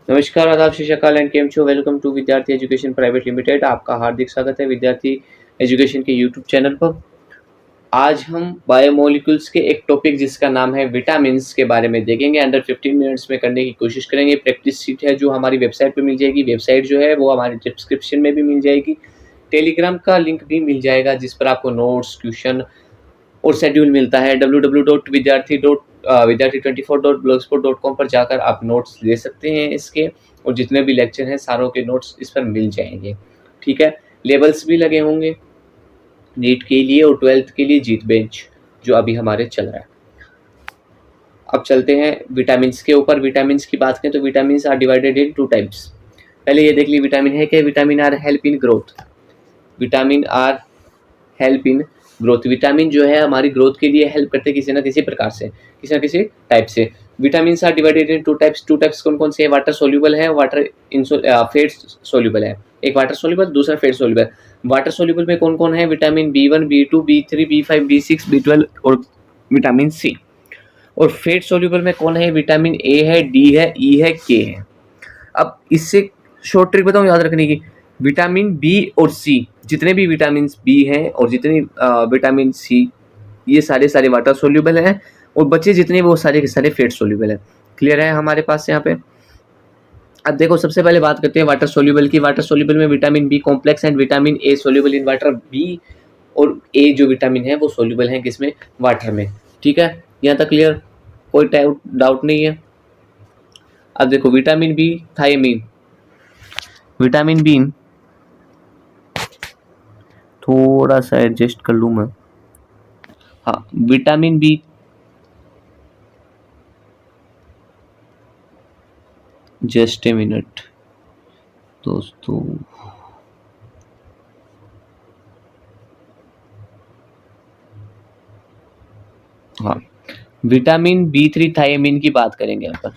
नमस्कार, आदाब, सत श्री अकाल एंड केम छो। वेलकम टू विद्यार्थी एजुकेशन प्राइवेट लिमिटेड। आपका हार्दिक स्वागत है विद्यार्थी एजुकेशन के यूट्यूब चैनल पर। आज हम बायोमोलिक्यूल्स के एक टॉपिक जिसका नाम है विटामिन्स के बारे में देखेंगे। अंडर 15 मिनट्स में करने की कोशिश करेंगे। प्रैक्टिस शीट है जो हमारी वेबसाइट पे मिल जाएगी। वेबसाइट जो है वो हमारे डिस्क्रिप्शन में भी मिल जाएगी। टेलीग्राम का लिंक भी मिल जाएगा जिस पर आपको नोट्स, क्वेश्चन और शेड्यूल मिलता है। www.vidyarthi24.blogspot.com पर जाकर आप नोट्स ले सकते हैं इसके, और जितने भी लेक्चर हैं सारों के नोट्स इस पर मिल जाएंगे। ठीक है, लेबल्स भी लगे होंगे नीट के लिए और 12th के लिए जीत बेंच जो अभी हमारे चल रहा है। अब चलते हैं विटामिन्स के ऊपर। विटामिन्स की बात करें तो vitamins are divided in 2 types. पहले ये देख ली विटामिन है क्या। Vitamin are help in growth. Vitamin are help in growth. Vitamin जो है हमारी ग्रोथ के लिए हेल्प करते हैं किसी ना किसी प्रकार से, किसी ना किसी टाइप से। Vitamins are divided in 2 types. 2 types कौन कौन से हैं? वाटर सोल्यूबल है, वाटर फेट सोल्यूबल है। एक वाटर सोल्यूबल, दूसरा फेट सोल्यूबल। वाटर सोल्यूबल में कौन कौन है? Vitamin B1, B2, B3, B5, B6, B12 और विटामिन सी। और फेट सोल्यूबल में कौन है? विटामिन ए है, डी है, ई है, के है। अब इससे शॉर्ट ट्रिक बताऊं याद रखने की। विटामिन बी और सी, जितने भी विटामिन बी हैं और जितने विटामिन सी, ये सारे वाटर सोल्यूबल हैं, और बचे जितने वो सारे के सारे फेट सोल्यूबल हैं। क्लियर है हमारे पास यहाँ पे। अब देखो, सबसे पहले बात करते हैं वाटर सोल्यूबल की। वाटर सोल्यूबल में vitamin B complex and vitamin A soluble in water. B और ए जो विटामिन है वो सोल्यूबल है किसमें? वाटर में। ठीक है, यहाँ तक क्लियर, कोई डाउट नहीं है। अब देखो vitamin B, thiamine. Vitamin B थोड़ा सा एडजस्ट कर लूँ मैं। हाँ, vitamin B just a minute दोस्तों। हाँ, विटामिन B3 थायमीन की बात करेंगे यहाँ पर।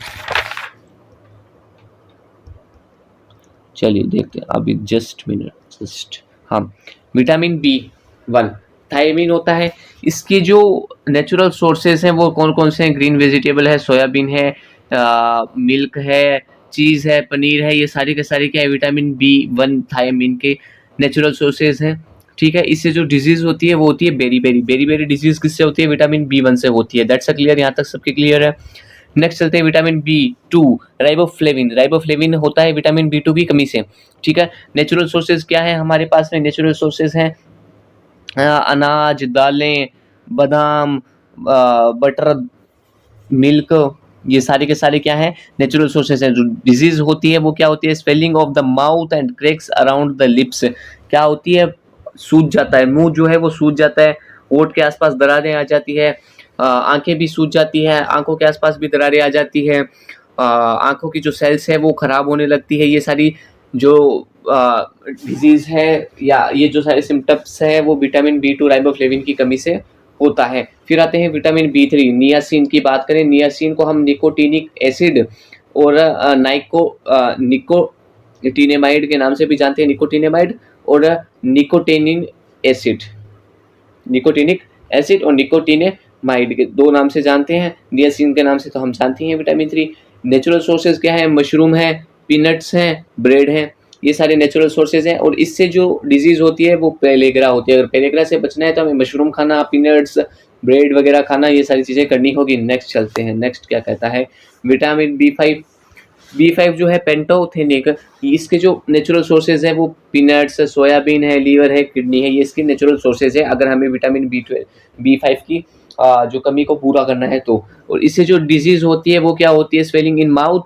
चलिए देखते हैं अभी, जस्ट मिनट जस्ट। हाँ, विटामिन B1 थायमीन होता है। इसके जो नेचुरल सोर्सेज हैं वो कौन कौन से हैं? ग्रीन वेजिटेबल है, सोयाबीन है, मिल्क है, चीज़ है, पनीर है। ये सारी के सारी क्या है? विटामिन B1 थायमीन के नेचुरल सोर्सेज हैं। ठीक है, इससे जो डिजीज होती है वो होती है बेरी डिजीज। किससे होती है? विटामिन B1 से होती है। दैट्स अ क्लियर, यहाँ तक सबके क्लियर है। नेक्स्ट चलते हैं विटामिन B2, राइबोफ्लेविन। राइबोफ्लेविन होता है विटामिन B2 की कमी से। ठीक है, नेचुरल सोर्सेज क्या है हमारे पास में? नेचुरल सोर्सेज हैं अनाज, दालें, बादाम, बटर, मिल्क। ये सारे के सारे क्या है? नेचुरल सोर्सेज हैं। जो डिजीज होती है वो क्या होती है? Swelling of the mouth and cracks around the lips. क्या होती है? सूज जाता है, मुंह जो है वो सूज जाता है, होंठ के आसपास दरारें आ जाती है, आंखें भी सूज जाती है, आंखों के आसपास भी दरारें आ जाती है, आंखों की जो सेल्स है वो खराब होने लगती है। ये सारी जो डिजीज है या ये जो सारे सिम्टम्स है वो विटामिन B2 राइबोफ्लेविन की कमी से होता है। फिर आते हैं विटामिन B3, नियासिन की बात करें। नियासिन को हम निकोटिनिक एसिड और निकोटिनेमाइड के नाम से भी जानते हैं। निकोटिनेमाइड और निकोटिनिन एसिड, निकोटिनिक एसिड और निकोटिनेमाइड के 2 नाम से जानते हैं। नियासिन के नाम से तो हम जानते हैं विटामिन 3। नेचुरल सोर्सेज क्या है? मशरूम है, पीनट्स हैं, ब्रेड है। ये सारे नेचुरल सोर्सेज हैं, और इससे जो डिजीज होती है वो पेलेग्रा होती है। अगर पेलेग्रा से बचना है तो हमें मशरूम खाना, पीनट्स, ब्रेड वगैरह खाना, ये सारी चीज़ें करनी होगी। नेक्स्ट चलते हैं, नेक्स्ट क्या कहता है? विटामिन B5 जो है पेंटोथेनिक। इसके जो नेचुरल सोर्सेज है वो पीनट्स, सोयाबीन है, लीवर है, किडनी है। ये इसके नेचुरल सोर्सेज है अगर हमें विटामिन B5 की जो कमी को पूरा करना है तो। और इससे जो डिजीज होती है वो क्या होती है? Swelling in mouth,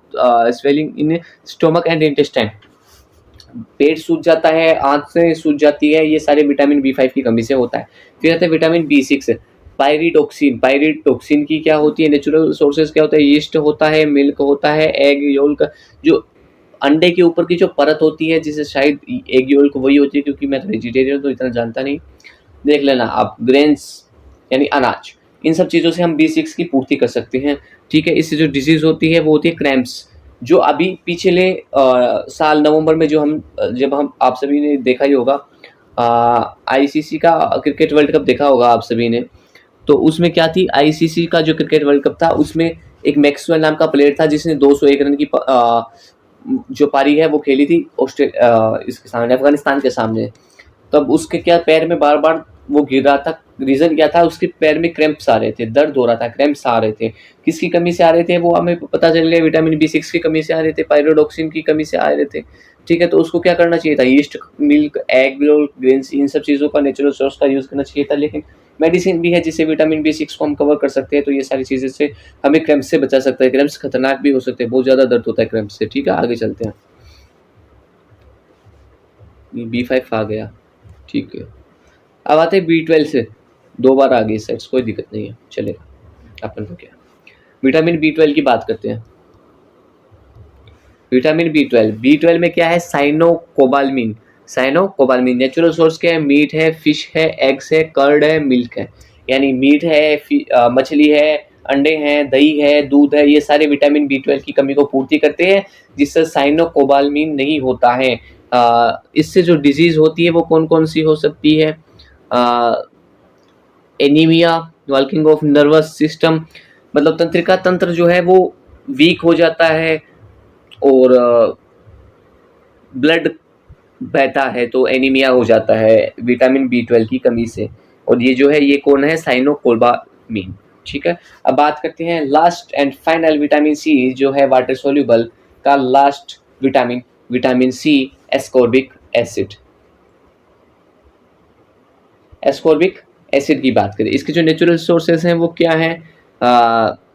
swelling in stomach and intestine. पेट सूज जाता है, आंखें सूज जाती है, ये सारे विटामिन B5 की कमी से होता है। फिर आता है विटामिन B6, पायरिडोक्सिन। पायरिडोक्सिन की क्या होती है? नेचुरल सोर्सेज क्या होता है? यीस्ट होता है, मिल्क होता है, एग योल्क, जो अंडे के ऊपर की जो परत होती है, जिसे शायद एग योल्क वही होती है, क्योंकि मैं तो वेजिटेरियन तो इतना जानता नहीं, देख लेना आप। ग्रेन्स यानी अनाज, इन सब चीज़ों से हम B6 की पूर्ति कर सकते हैं। ठीक है, इससे जो डिजीज होती है वो होती है क्रैम्प्स। जो अभी पिछले साल नवंबर में जब हम आप सभी ने देखा ही होगा, आईसीसी का क्रिकेट वर्ल्ड कप देखा होगा आप सभी ने। तो उसमें क्या थी? आईसीसी का जो क्रिकेट वर्ल्ड कप था उसमें एक मैक्सवेल नाम का प्लेयर था जिसने 201 रन की जो पारी है वो खेली थी इसके सामने, अफगानिस्तान के सामने। तब उसके क्या पैर में बार बार वो गिर रहा था। रीजन क्या था, उसके पैर में क्रैम्प्स आ रहे थे, दर्द हो रहा था, क्रैम्प्स आ रहे थे। किसकी कमी से आ रहे थे वो हमें पता चल गया, विटामिन B6 की कमी से आ रहे थे, पायरोडॉक्सिन की कमी से आ रहे थे। ठीक है, तो उसको क्या करना चाहिए था, ईस्ट, मिल्क, एग, ग्रेन्स, इन सब चीज़ों का नेचुरल सोर्स का यूज़ करना चाहिए था। लेकिन मेडिसिन भी है जिससे विटामिन B6 को हम कवर कर सकते हैं, तो ये सारी चीज़ें से हमें क्रैम्प्स से बचा सकता है। क्रैम्प्स खतरनाक भी हो सकते हैं, बहुत ज़्यादा दर्द होता है क्रैम्प्स से। ठीक है, आगे चलते हैं। B5 आ गया, ठीक है। अब आते हैं B12 से, 2 बार आ गई सेट्स, कोई दिक्कत नहीं है, चलेगा अपन को क्या। विटामिन B12 की बात करते हैं। विटामिन B12 में क्या है, साइनोकोबाल्मिन। साइनोकोबाल्मिन नेचुरल सोर्स क्या है, मीट है, फिश है, एग्स है, कर्ड है, मिल्क है। यानी मीट है, मछली है, अंडे हैं, दही है, दूध है, ये सारे विटामिन B12 की कमी को पूर्ति करते हैं, जिससे साइनोकोबाल्मिन नहीं होता है। इससे जो डिजीज होती है वो कौन कौन सी हो सकती है, anaemia, working of nervous system, मतलब तंत्रिका तंत्र जो है वो वीक हो जाता है, और ब्लड बहता है, तो एनीमिया हो जाता है विटामिन B12 की कमी से। और ये जो है ये कौन है, साइनोकोबाल्मिन। ठीक है, अब बात करते हैं last and final vitamin C जो है वाटर सोल्यूबल का last vitamin, vitamin C, ascorbic acid. Ascorbic acid की बात करें, इसके जो नेचुरल सोर्सेज हैं वो क्या हैं,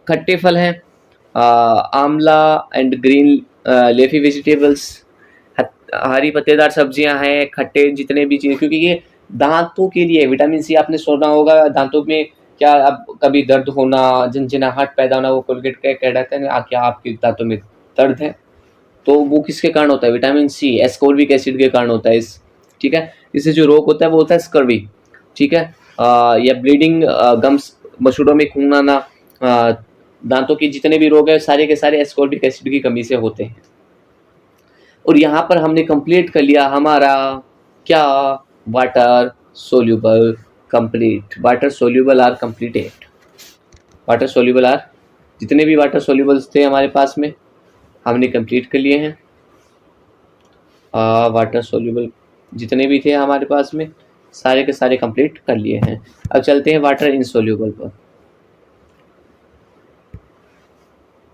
खट्टे फल हैं, आंवला एंड ग्रीन लेफी वेजिटेबल्स, हरी पत्तेदार सब्जियां हैं, खट्टे जितने भी चीज़, क्योंकि ये दांतों के लिए विटामिन C, आपने सुना होगा दांतों में क्या, अब कभी दर्द होना, झनझनाहट पैदा होना, वो कोलगेट का कह रहता है क्या आपके दांतों में दर्द है, तो वो किसके कारण होता है, विटामिन C, एस्कॉर्बिक एसिड के कारण होता है। इस ठीक है, इससे जो रोग होता है वो होता है स्कर्वी। ठीक है, या ब्लीडिंग, गम्स, मसूड़ों में खून आना, दांतों के जितने भी रोग है सारे के सारे एस्कॉर्बिक एसिड की कमी से होते हैं। और यहाँ पर हमने कंप्लीट कर लिया हमारा क्या, water soluble complete. Water soluble are completed. Water soluble are, जितने भी वाटर सोल्यूबल्स थे हमारे पास में हमने कंप्लीट कर लिए हैं। वाटर सोल्यूबल जितने भी थे हमारे पास में सारे के सारे कंप्लीट कर लिए हैं। अब चलते हैं वाटर इनसोल्यूबल पर,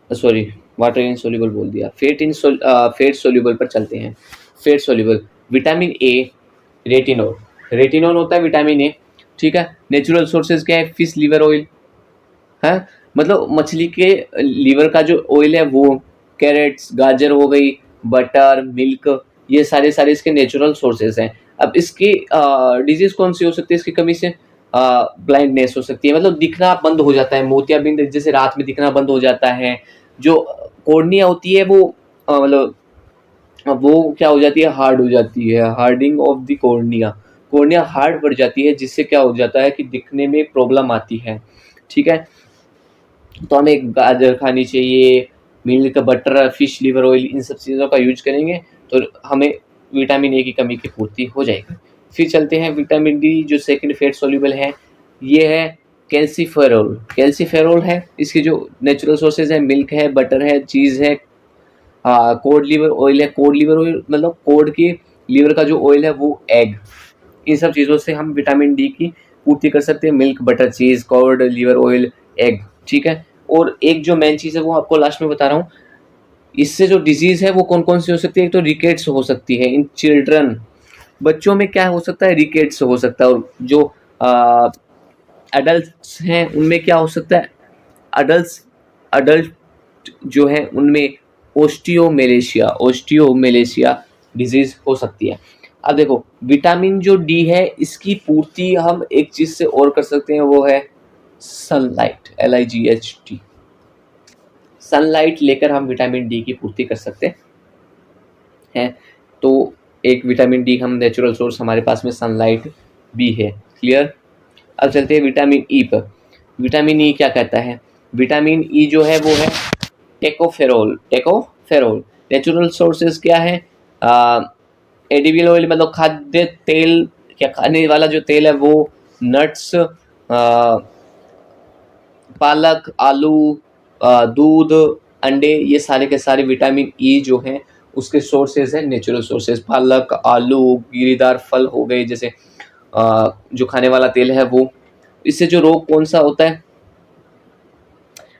सॉरी वाटर इनसोल्यूबल बोल दिया, फेट सोल्यूबल पर चलते हैं। Fat soluble vitamin A, retinol. Retinol होता है विटामिन A। ठीक है, नेचुरल सोर्सेज क्या है, फिश लीवर ऑयल है, मतलब मछली के लीवर का जो ऑयल है वो, कैरेट्स, गाजर हो गई, बटर, मिल्क, ये सारे सारे इसके नेचुरल सोर्सेज हैं। अब इसकी डिजीज कौन सी हो सकती है इसकी कमी से, ब्लाइंडनेस हो सकती है, मतलब दिखना बंद हो जाता है, मोतियाबिंद जैसे रात में दिखना बंद हो जाता है। जो कॉर्निया होती है वो मतलब वो क्या हो जाती है, हार्ड हो जाती है, hardening of the cornea, cornea hard पड़ जाती है, जिससे क्या हो जाता है कि दिखने में प्रॉब्लम आती है। ठीक है, तो हमें गाजर खानी चाहिए, milk, butter, fish liver oil, इन सब चीज़ों का यूज करेंगे तो हमें विटामिन A की कमी की पूर्ति हो जाएगी। फिर चलते हैं विटामिन D जो सेकंड फेट सोल्यूबल है, ये है कैल्सीफेरोल। कैल्सीफेरोल है, इसके जो नेचुरल सोर्सेज है, मिल्क है, बटर है, चीज़ है, कोड लीवर ऑयल है। कोड लीवर ऑयल मतलब कोड के लीवर का जो ऑयल है वो एग, इन सब चीज़ों से हम विटामिन D की पूर्ति कर सकते हैं, मिल्क, बटर, चीज़, कोड लीवर ऑयल, एग। ठीक है, और एक जो मेन चीज़ है वो आपको लास्ट में बता रहा हूँ, इससे जो डिजीज़ है वो कौन कौन सी हो सकती है, एक तो रिकेट्स हो सकती है इन चिल्ड्रन, बच्चों में क्या हो सकता है, रिकेट्स हो सकता है, और जो एडल्ट्स हैं उनमें क्या हो सकता है, अडल्ट जो है उनमें ओस्टियोमेलेशिया डिजीज हो सकती है। अब देखो विटामिन जो D है इसकी पूर्ति हम एक चीज से और कर सकते हैं, वो है सनलाइट, LIGHT। सनलाइट लेकर हम विटामिन D की पूर्ति कर सकते हैं। तो एक विटामिन D हम नेचुरल सोर्स हमारे पास में सनलाइट भी है। क्लियर। अब चलते हैं विटामिन E पर। विटामिन E क्या कहता है, विटामिन E जो है वो है टेकोफेरोल। नेचुरल सोर्सेज क्या है, एडिबल ऑयल मतलब खाद्य तेल, क्या खाने वाला जो तेल है वो, नट्स, पालक, आलू, दूध, अंडे, ये सारे के सारे विटामिन E जो हैं उसके सोर्सेज है नेचुरल सोर्सेज, पालक, आलू, गिरीदार फल हो गए, जैसे जो खाने वाला तेल है वो। इससे जो रोग कौन सा होता है,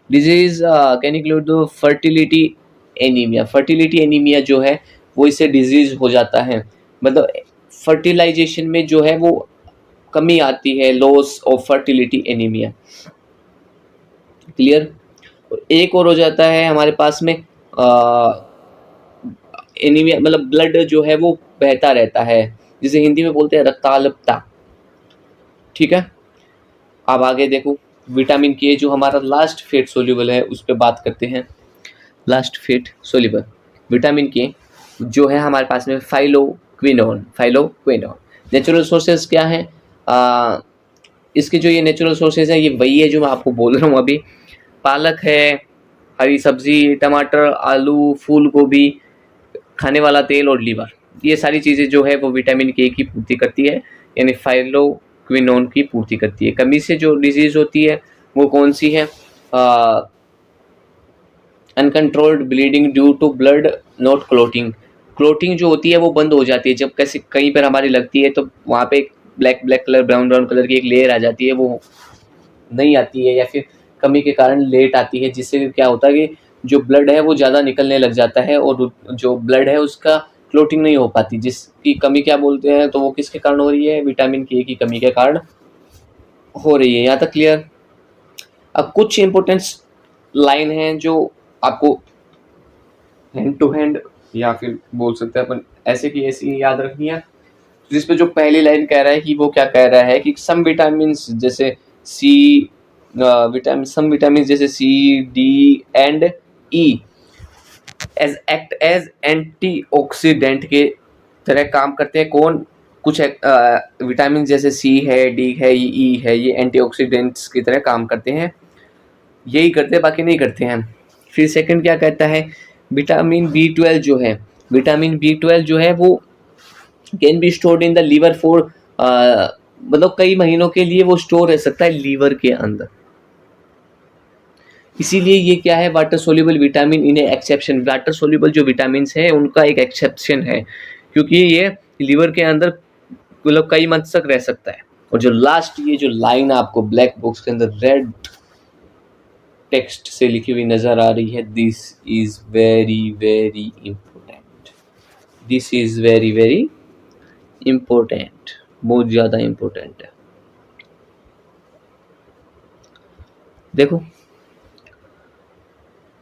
disease can include fertility anaemia. Fertility anaemia जो है वो इससे डिजीज हो जाता है, मतलब फर्टिलाइजेशन में जो है वो कमी आती है, loss of fertility anaemia. Clear. एक और हो जाता है हमारे पास में एनीमिया, मतलब ब्लड जो है वो बहता रहता है, जिसे हिंदी में बोलते हैं रक्ताल्पता। ठीक है, अब आगे देखो विटामिन के, जो हमारा लास्ट फेट सोल्यूबल है उस पर बात करते हैं। लास्ट फेट सोल्यूबल विटामिन के जो है हमारे पास में फाइलोक्विनोन। नेचुरल सोर्सेज क्या है, इसके जो ये नेचुरल सोर्सेज हैं ये वही है जो मैं आपको बोल रहा हूँ अभी। पालक है, हरी सब्जी, टमाटर, आलू, फूल गोभी, खाने वाला तेल और लीवर, ये सारी चीज़ें जो है वो विटामिन के की पूर्ति करती है, यानी फाइलोक्विनोन की पूर्ति करती है। कमी से जो डिजीज होती है वो कौन सी है, uncontrolled bleeding due to blood not clotting. Clotting जो होती है वो बंद हो जाती है, जब कैसे कहीं पर हमारी लगती है तो वहाँ पे ब्लैक कलर, ब्राउन कलर की एक लेयर आ जाती है, वो नहीं आती है, या फिर कमी के कारण लेट आती है, जिससे क्या होता है कि जो ब्लड है वो ज़्यादा निकलने लग जाता है और जो ब्लड है उसका क्लोटिंग नहीं हो पाती, जिसकी कमी क्या बोलते हैं, तो वो किसके कारण हो रही है, विटामिन के की कमी के कारण हो रही है। यहाँ तक क्लियर। अब कुछ इंपॉर्टेंट लाइन हैं जो आपको हैंड टू हैंड या फिर बोल सकते हैं अपन ऐसे की ऐसी याद रखनी है, जिसपे जो पहली लाइन कह रहा है कि वो क्या कह रहा है कि सम विटामिन जैसे सी, सम विटामिन जैसे C, D and E as act as antioxidant के तरह काम करते हैं। कौन, कुछ विटामिन जैसे सी है, डी है, ई है, ये एंटीऑक्सीडेंट्स की तरह काम करते हैं, यही करते हैं, बाकी नहीं करते हैं। फिर सेकंड क्या कहता है, विटामिन B12 जो है, विटामिन B12 जो है वो can be stored in the liver for, मतलब कई महीनों के लिए वो स्टोर रह सकता है लीवर के अंदर। इसीलिए ये क्या है, वाटर सोल्यूबल विटामिन इन एक्सेप्शन। वाटर सोल्यूबल जो विटामिन है उनका एक एक्सेप्शन है, क्योंकि ये लीवर के अंदर मतलब कई मंथ तक रह सकता है। और जो लास्ट ये जो लाइन आपको ब्लैक बॉक्स के अंदर रेड टेक्स्ट से लिखी हुई नजर आ रही है, this is very very important, this is very very important, बहुत ज्यादा इंपॉर्टेंट है। देखो,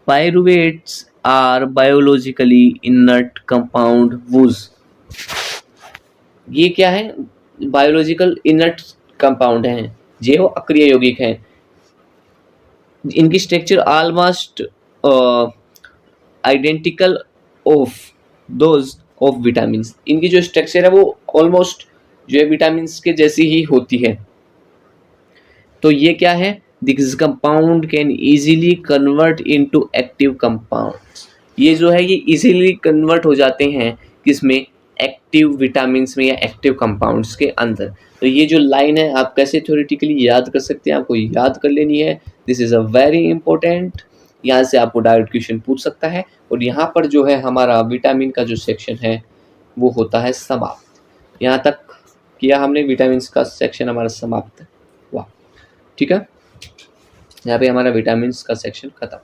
pyruvates are biologically inert compound was. ये क्या है, बायोलॉजिकल इनर्ट कंपाउंड हैं, ये वो अक्रिय यौगिक हैं। इनकी structure almost identical of those of vitamin. इनकी जो स्ट्रक्चर है वो ऑलमोस्ट जो है विटामिन के जैसी ही होती है। तो ये क्या है, this compound can easily convert into active compounds. ये जो है ये इजीली कन्वर्ट हो जाते हैं किसमें, एक्टिव विटामिन में या एक्टिव कंपाउंड्स के अंदर। तो ये जो लाइन है आप कैसे थ्योरेटिकली याद कर सकते हैं, आपको याद कर लेनी है, this is a very important. यहाँ से आपको डायरेक्ट क्वेश्चन पूछ सकता है। और यहाँ पर जो है हमारा विटामिन का जो सेक्शन है वो होता है समाप्त। यहाँ तक किया हमने, विटामिन का सेक्शन हमारा समाप्त हुआ। ठीक है, यहाँ पे हमारा विटामिन का सेक्शन खत्म।